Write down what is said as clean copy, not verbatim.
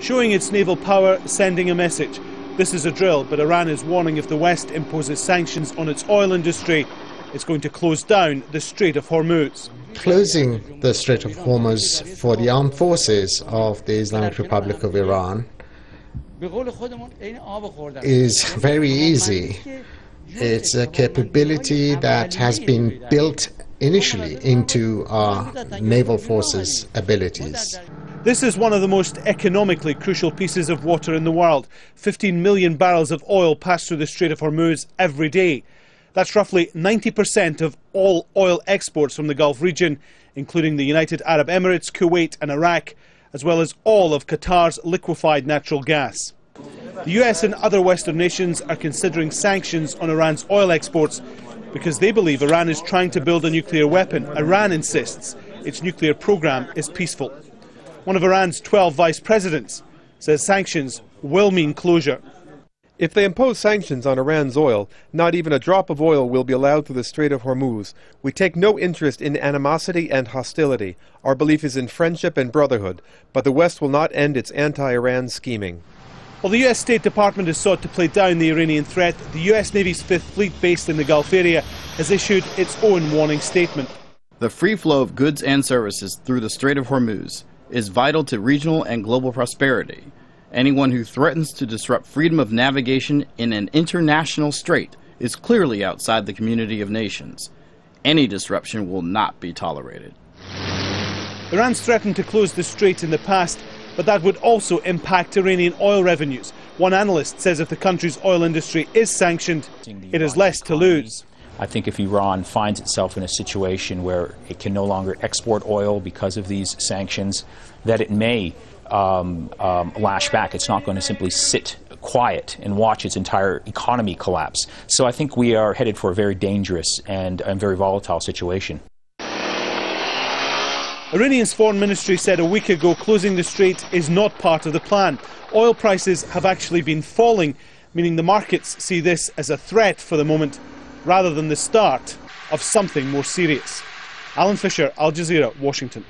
showing its naval power, sending a message. This is a drill, but Iran is warning if the West imposes sanctions on its oil industry, it's going to close down the Strait of Hormuz. Closing the Strait of Hormuz for the armed forces of the Islamic Republic of Iran is very easy. It's a capability that has been built initially into our naval forces' abilities. This is one of the most economically crucial pieces of water in the world. 15 million barrels of oil pass through the Strait of Hormuz every day. That's roughly 90% of all oil exports from the Gulf region, including the United Arab Emirates, Kuwait and Iraq, as well as all of Qatar's liquefied natural gas. The US and other Western nations are considering sanctions on Iran's oil exports because they believe Iran is trying to build a nuclear weapon. Iran insists its nuclear program is peaceful. One of Iran's 12 vice presidents says sanctions will mean closure. If they impose sanctions on Iran's oil, not even a drop of oil will be allowed through the Strait of Hormuz. We take no interest in animosity and hostility. Our belief is in friendship and brotherhood, but the West will not end its anti-Iran scheming. While the US State Department has sought to play down the Iranian threat, the US Navy's Fifth Fleet based in the Gulf area has issued its own warning statement. The free flow of goods and services through the Strait of Hormuz is vital to regional and global prosperity. Anyone who threatens to disrupt freedom of navigation in an international strait is clearly outside the community of nations. Any disruption will not be tolerated. Iran's threatened to close the strait in the past, but that would also impact Iranian oil revenues. One analyst says if the country's oil industry is sanctioned, it has less to lose. I think if Iran finds itself in a situation where it can no longer export oil because of these sanctions, that it may lash back. It's not going to simply sit quiet and watch its entire economy collapse. So I think we are headed for a very dangerous and very volatile situation. Iranian's foreign ministry said a week ago closing the strait is not part of the plan. Oil prices have actually been falling, meaning the markets see this as a threat for the moment, rather than the start of something more serious. Alan Fisher, Al Jazeera, Washington.